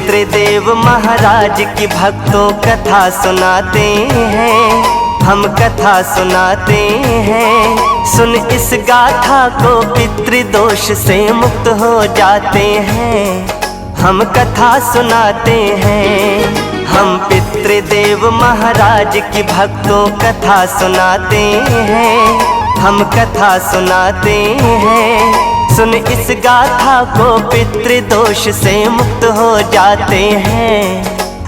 पितृदेव महाराज की भक्तों कथा सुनाते हैं, हम कथा सुनाते हैं। सुन इस गाथा को पितृदोष से मुक्त हो जाते हैं, हम कथा सुनाते हैं। हम पितृदेव महाराज की भक्तों कथा सुनाते हैं, हम कथा सुनाते हैं। सुन इस गाथा को पितृदोष से मुक्त हो जाते हैं,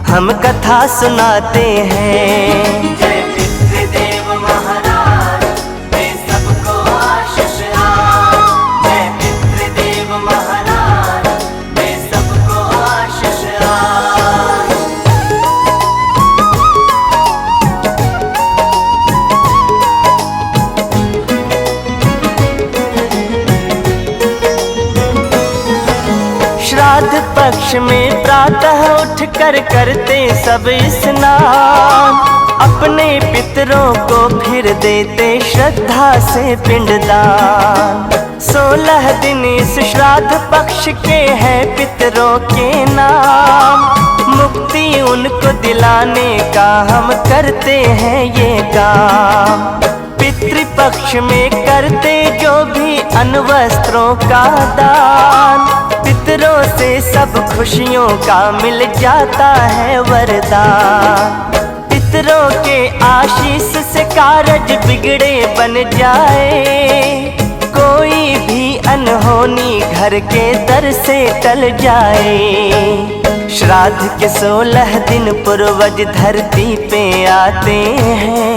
हम कथा सुनाते हैं। जय पितृदेव महाराज, दे सबको आशीष आए। जय पितृदेव महाराज, दे सबको आशीष आए। श्राद्ध पक्ष में प्रातः उठ कर करते सब स्नान, अपने पितरों को फिर देते श्रद्धा से पिंडदान। 16 दिन इस श्राद्ध पक्ष के हैं पितरों के नाम, मुक्ति उनको दिलाने का हम करते हैं ये काम। पितृपक्ष में करते जो भी अनवस्त्रों का दान, पितरों से सब खुशियों का मिल जाता है वरदान। पितरों के आशीष से कारज बिगड़े बन जाए, कोई भी अनहोनी घर के दर से टल जाए। श्राद्ध के 16 दिन पूर्वज धरती पे आते हैं,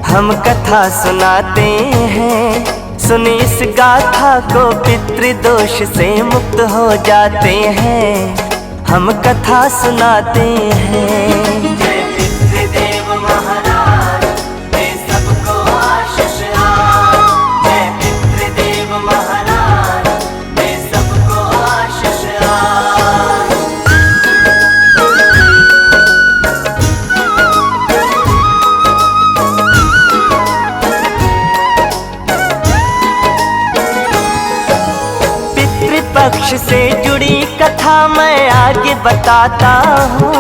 हम कथा सुनाते हैं। सुन इस गाथा को पितृदोष से मुक्त हो जाते हैं, हम कथा सुनाते हैं। जय पितृदेव महाराज, दे सबको आशीष आए। जय पितृदेव महाराज, दे सबको आशीष आए। पक्ष से जुड़ी कथा मैं आगे बताता हूँ,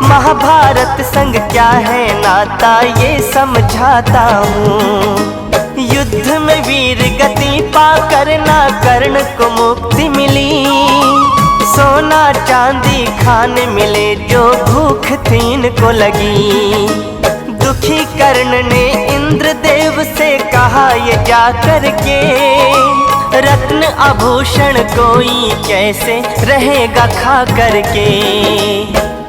महाभारत संग क्या है नाता ये समझाता हूँ। युद्ध में वीर गति पाकर ना कर्ण को मुक्ति मिली, सोना चांदी खाने मिले जो भूख थी इनको लगी। दुखी कर्ण ने इंद्रदेव से कहा ये जा करके, रत्न आभूषण कोई कैसे रहेगा खा करके।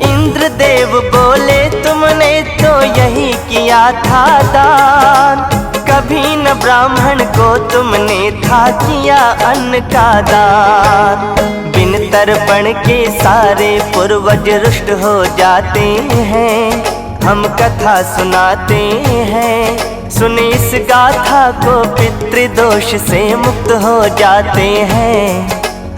इंद्रदेव बोले तुमने तो यही किया था दान, कभी न ब्राह्मण को तुमने था किया अन्न का दान। बिन तर्पण के सारे पूर्वज रुष्ट हो जाते हैं, हम कथा सुनाते हैं। सुन इस गाथा को पितृदोष से मुक्त हो जाते हैं,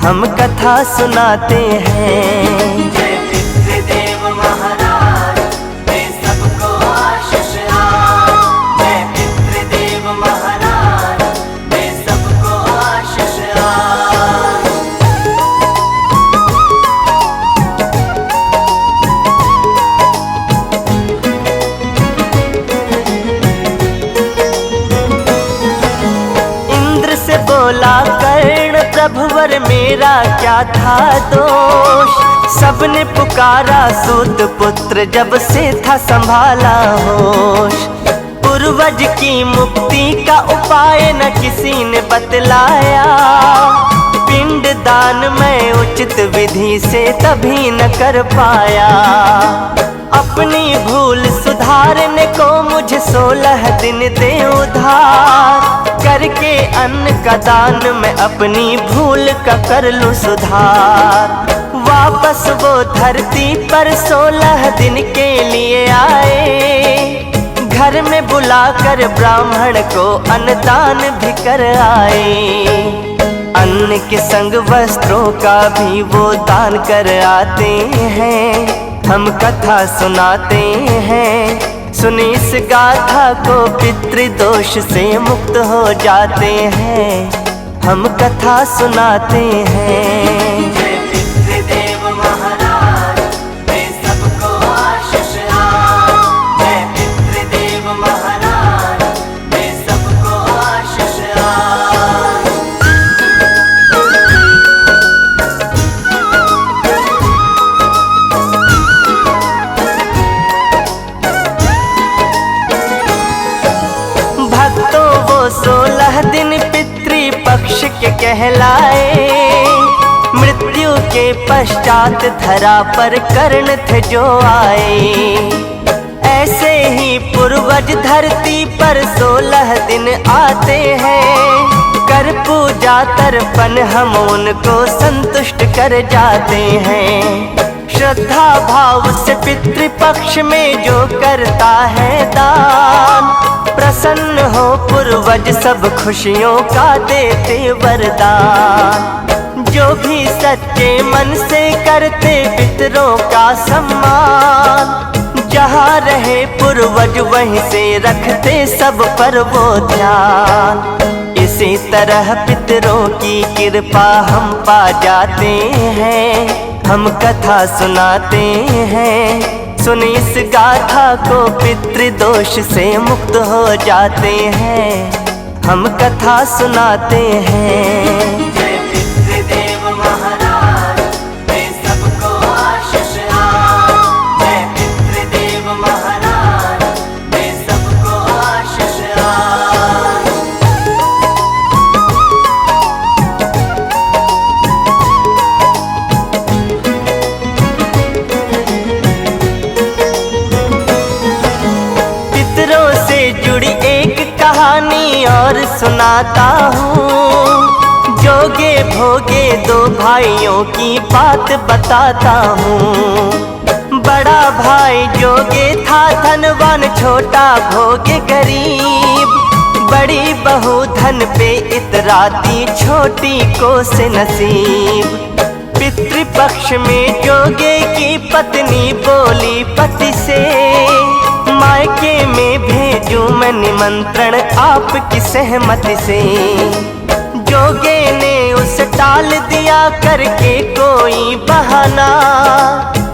हम कथा सुनाते हैं। जय पितृदेव महाराज, दे सबको आशीष आए। जय पितृदेव महाराज, दे सबको आशीष आए। बोला कर्ण प्रभुवर मेरा क्या था दोष, सबने पुकारा सूत पुत्र जब से था संभाला होश। पूर्वज की मुक्ति का उपाय न किसी ने बतलाया, पिंड दान में उचित विधि से तभी न कर पाया। अपनी भूल सुधारने को मुझे 16 दिन दे उधार, करके अन्न का दान मैं अपनी भूल का कर लूं सुधार। वापस वो धरती पर 16 दिन के लिए आए, घर में बुलाकर ब्राह्मण को अन्नदान भी कर आए। अन्न के संग वस्त्रों का भी वो दान कर आते हैं, हम कथा सुनाते हैं। सुन इस गाथा को पितृदोष से मुक्त हो जाते हैं, हम कथा सुनाते हैं। जय पितृदेव महाराज, कहलाए। मृत्यु के पश्चात धरा पर कर्ण थे जो आए। ऐसे ही पूर्वज धरती पर 16 दिन आते हैं। कर पूजा तर्पण हम उनको संतुष्ट कर जाते हैं। श्रद्धा भाव से पितृपक्ष में जो करता है दान, प्रसन्न हो पूर्वज सब खुशियों का देते वरदान। जो भी सच्चे मन से करते पितरों का सम्मान, जहाँ रहे पूर्वज वहीं से रखते सब पर वो ध्यान। इसी तरह पितरों की कृपा हम पा जाते हैं। हम कथा सुनाते हैं, सुन इस गाथा को पितृदोष से मुक्त हो जाते हैं। हम कथा सुनाते हैं। जय पितृदेव महाराज, वे सबको आशीष आए। जय पितृदेव महाराज, वे सबको आशीष आए। जुड़ी एक कहानी और सुनाता हूँ। जोगे भोगे दो भाइयों की बात बताता हूँ। बड़ा भाई जोगे था धनवान, छोटा भोगे गरीब। बड़ी बहू धन पे इतराती, छोटी को से नसीब। पितृपक्ष में जोगे की पत्नी बोली पति से, मायके में भेजूं मैं निमंत्रण आपकी सहमति से। जोगे ने उसे टाल दिया करके कोई बहाना।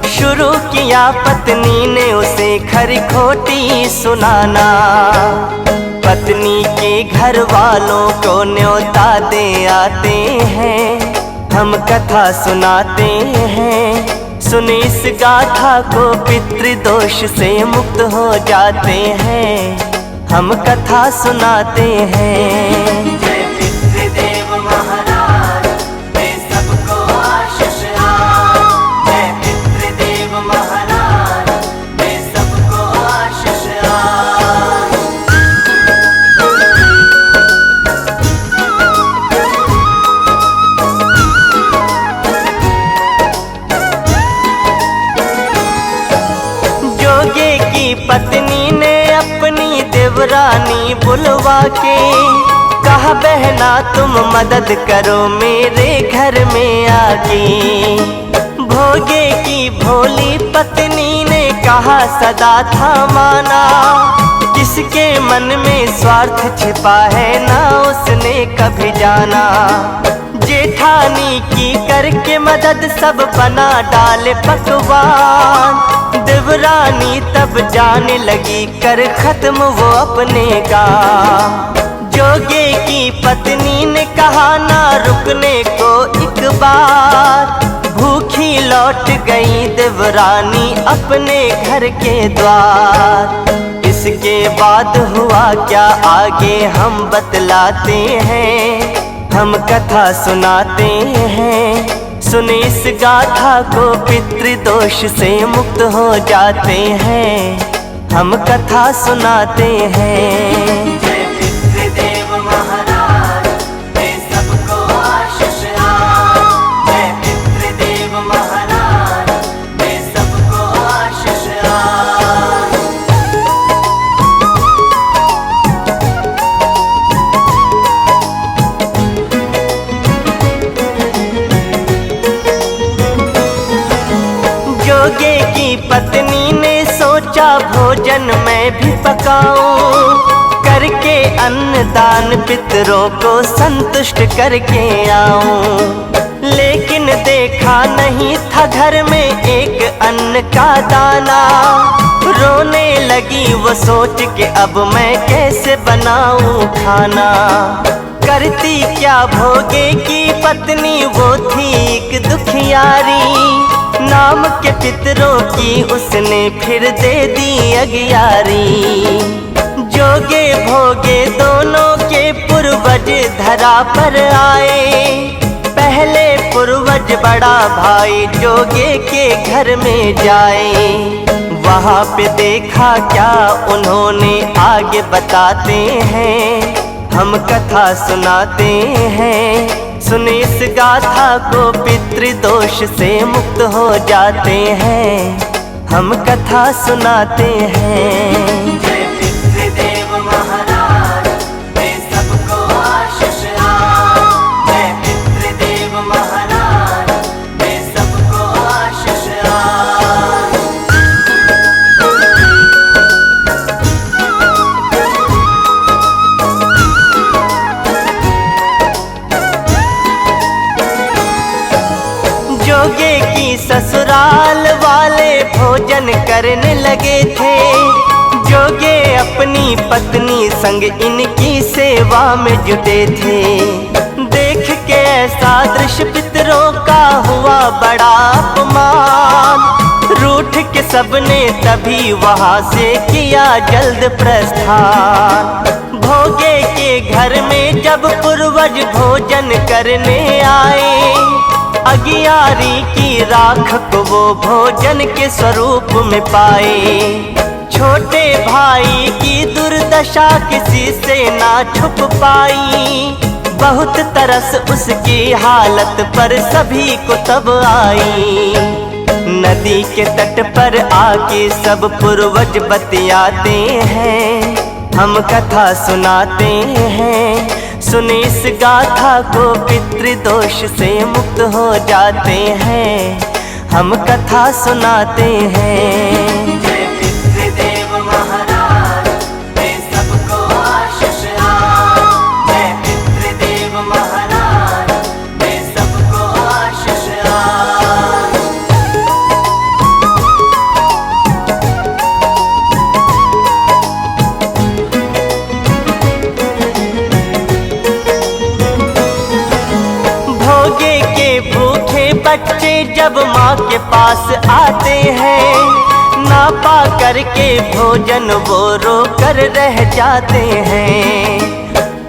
शुरू किया पत्नी ने उसे खरी खोटी सुनाना। पत्नी के घर वालों को न्योता दे आते हैं। हम कथा सुनाते हैं, सुन इस गाथा को पितृदोष से मुक्त हो जाते हैं। हम कथा सुनाते हैं। जय पितृदेव महाराज, वे सबको आशीष आए। जय पितृदेव महाराज, वे सबको आशीष आए। जोगे की पत्नी ने अपनी देवरानी बुलवा के कहा, बहना तुम मदद करो मेरे घर में आके। भोगे की भोली पत्नी ने कहा, सदा था माना। किसके मन में स्वार्थ छिपा है ना उसने कभी जाना। जेठानी की करके मदद सब बना डाले पकवान। देवरानी तब जाने लगी कर खत्म वो अपने काम। जोगे की पत्नी ने कहा, ना रुकने को एक बार। भूखी लौट गई देवरानी अपने घर के द्वार। इसके बाद हुआ क्या आगे हम बतलाते हैं। हम कथा सुनाते हैं, सुन इस गाथा को पितृदोष से मुक्त हो जाते हैं। हम कथा सुनाते हैं। जय पितृदेव महाराज, वे सबको आशीष आए। जय पितृदेव महाराज, वे सबको आशीष आए। जोगे की पत्नी ने सोचा भोजन मैं भी पकाऊं। करके अन्नदान पितरों को संतुष्ट करके आऊं। लेकिन देखा नहीं था घर में एक अन्न का दाना। रोने लगी वो सोच के अब मैं कैसे बनाऊं खाना। करती क्या भोगे की पत्नी, वो थी एक दुखियारी। नाम के पितरों की उसने फिर दे दी अगियारी। जोगे भोगे दोनों के पूर्वज धरा पर आए। पहले पूर्वज बड़ा भाई जोगे के घर में जाए। वहाँ पे देखा क्या उन्होंने आगे बताते हैं, हम कथा सुनाते हैं। सुने इस गाथा को पितृदोष से मुक्त हो जाते हैं, हम कथा सुनाते हैं। जय पितृदेव महाराज, दे सबको आशीष आन। जय पितृदेव महाराज, दे सबको आशीष आन। जोगे की ससुराल वाले भोजन करने लगे थे। जोगे अपनी पत्नी संग इनकी सेवा में जुटे थे। देख के ऐसा दृश्य पितरों का हुआ बड़ा अपमान। रूठ के सबने तभी वहाँ से किया जल्द प्रस्थान। भोगे के घर में जब पूर्वज भोजन करने आए, अगियारी की राख को वो भोजन के स्वरूप में पाए। छोटे भाई की दुर्दशा किसी से ना छुप पाई। बहुत तरस उसकी हालत पर सभी को तब आई। नदी के तट पर आके सब पूर्वज बतियाते हैं, हम कथा सुनाते हैं। सुने इस गाथा को पितृदोष से मुक्त हो जाते हैं, हम कथा सुनाते हैं। जय पितृदेव महाराज, दे सबको आशीष आन। जय पितृदेव महाराज, दे सबको आशीष आन। भोगे के भूखे बच्चे जब माँ के पास आते हैं, ना पा करके भोजन वो रो कर रह जाते हैं।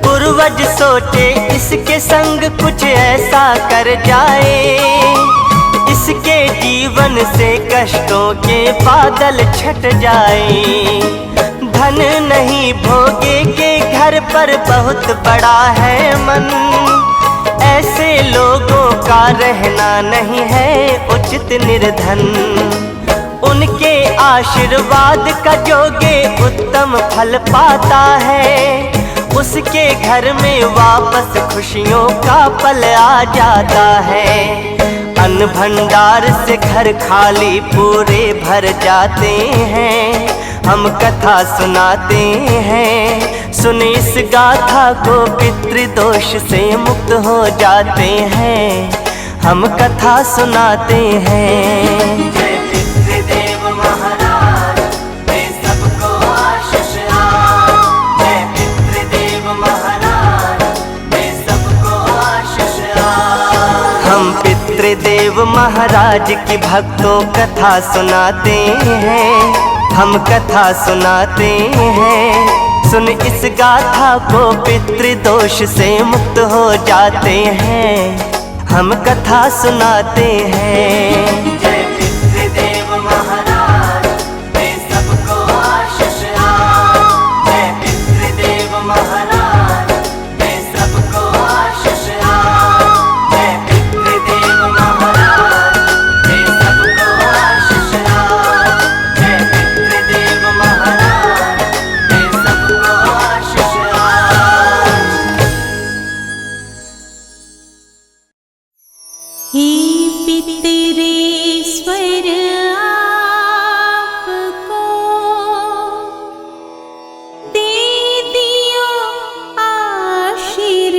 पूर्वज सोचे इसके संग कुछ ऐसा कर जाए, इसके जीवन से कष्टों के बादल छट जाए। धन नहीं भोगे के घर पर बहुत बड़ा है मन। ऐसे लोगों का रहना नहीं है उचित निर्धन। उनके आशीर्वाद का जोगे उत्तम फल पाता है। उसके घर में वापस खुशियों का पल आ जाता है। अन्न भंडार से घर खाली पूरे भर जाते हैं, हम कथा सुनाते हैं। सुने इस गाथा को पितृदोष से मुक्त हो जाते हैं, हम कथा सुनाते हैं। जय पितृदेव महाराज, दे सबको आशीष आन। जय पितृदेव महाराज, दे सबको आशीष आन। हम पितृदेव महाराज की भक्तों कथा सुनाते हैं, हम कथा सुनाते हैं। सुन इस गाथा को पितृदोष से मुक्त हो जाते हैं, हम कथा सुनाते हैं। जय पितृदेव महाराज, दे सबको आशीष आन। जय पितृदेव महाराज, दे सबको आशीष आन। जय पितृदेव महाराज, दे सबको आशीष आन। जय पितृदेव महाराज, दे सबको आशीष आन। हे पितरेश्वर आपको दे दियो आशीर्वाद।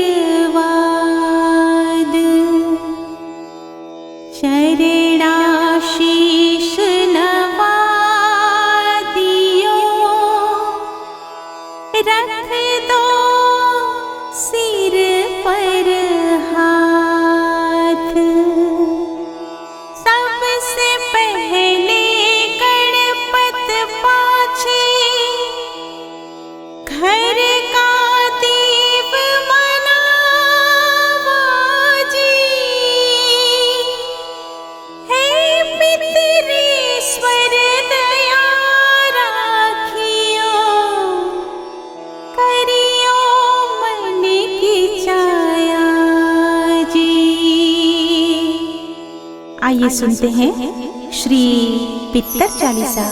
चरणाशीष नवा दियो, रख दो सिर पर हाथ। आइए सुनते हैं श्री पित्तर चालीसा।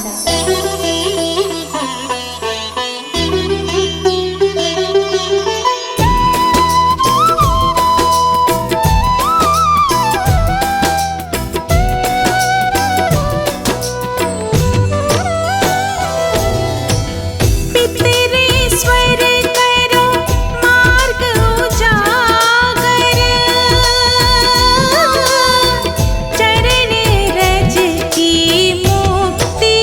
चरण रज की मुक्ति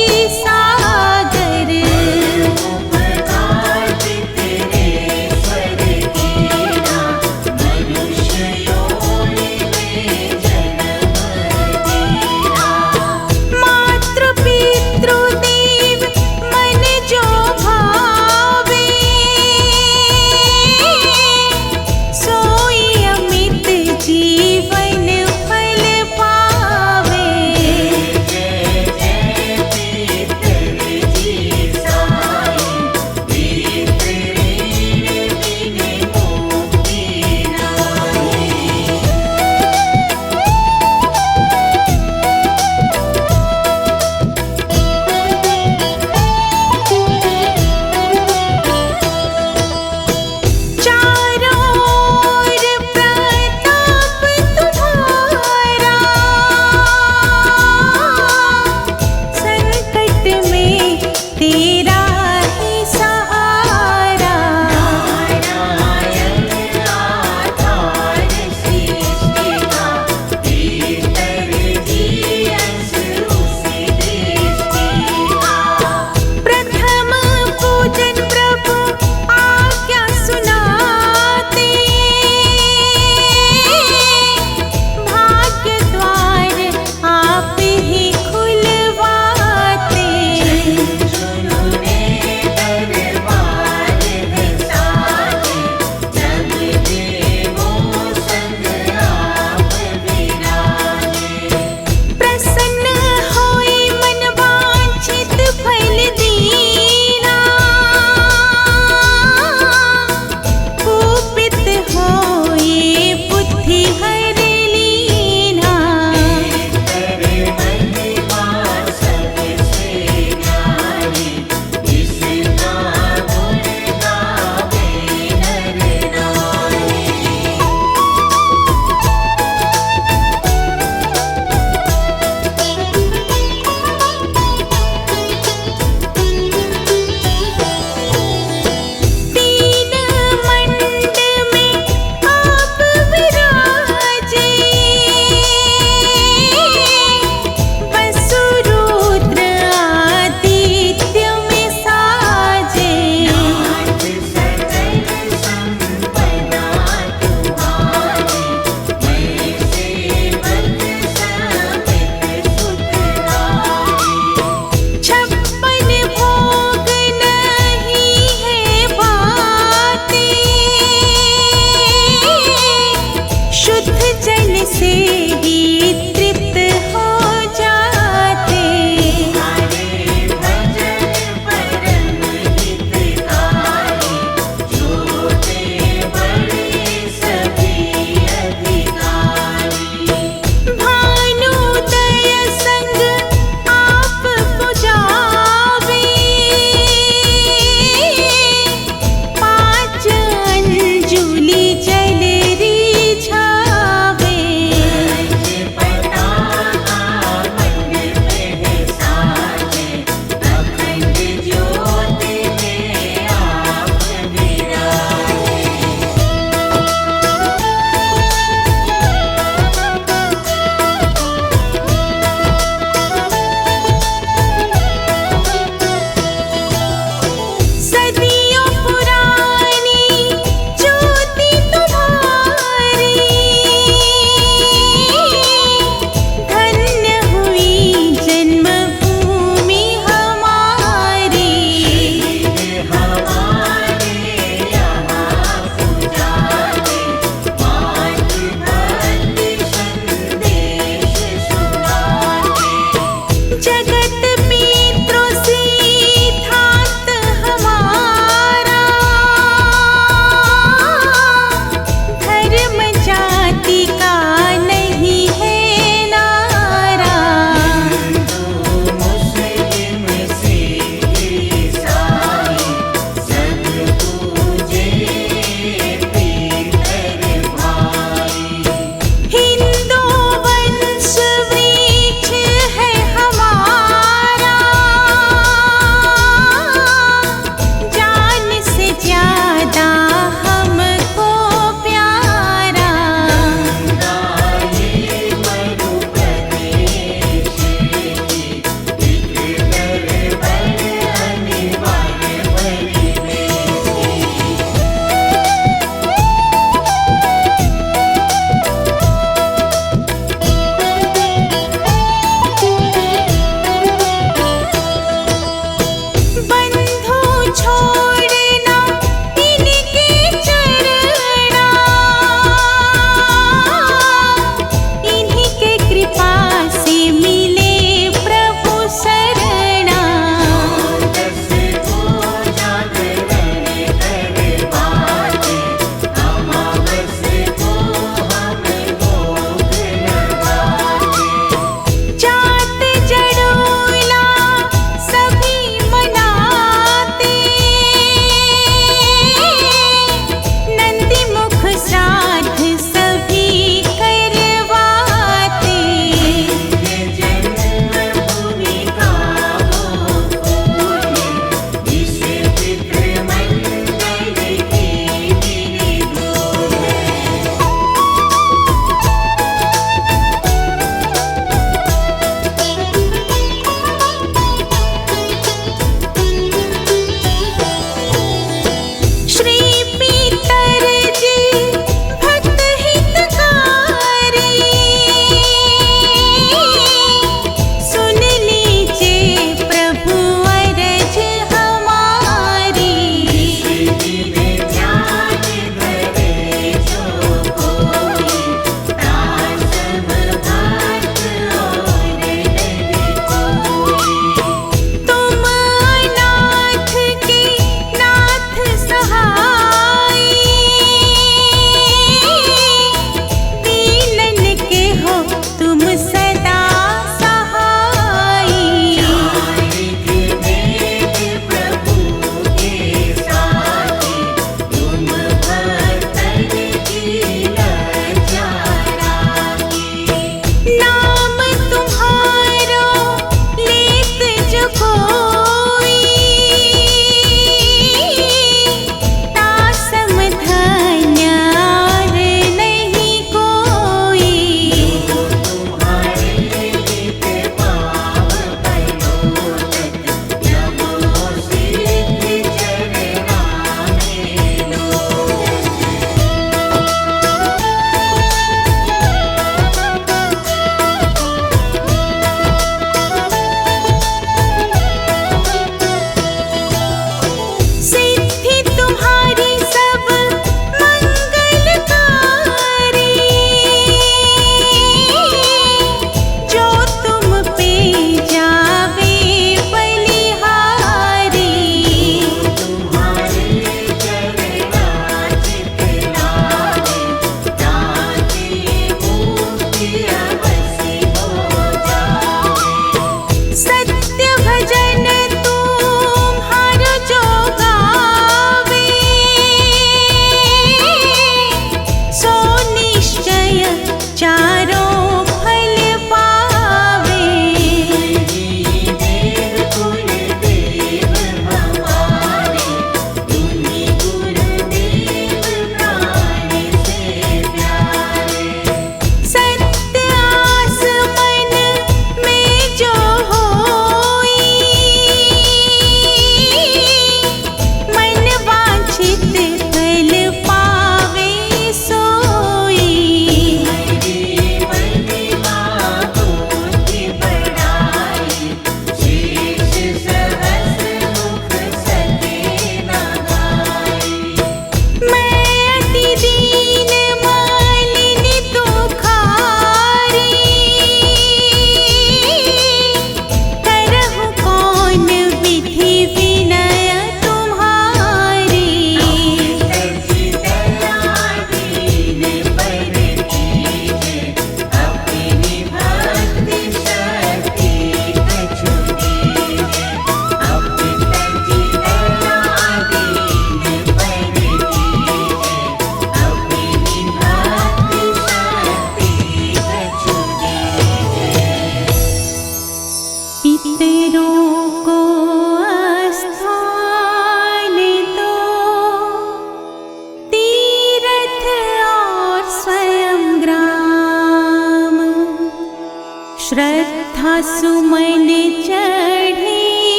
श्रद्धा सुमन चढ़े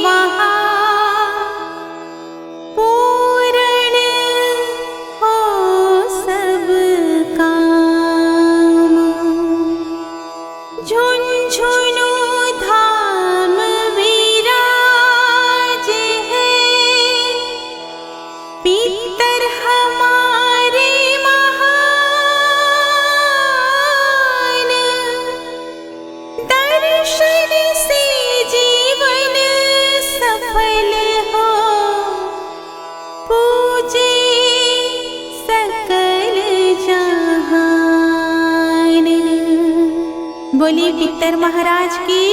वहाँ पूर्ण हो सब काम। झुनझुनु धाम विराज है पितर हमारे महान। दर्शन से जीवन सफल हो पूजे सकल जहान। बोलिए पितर महाराज की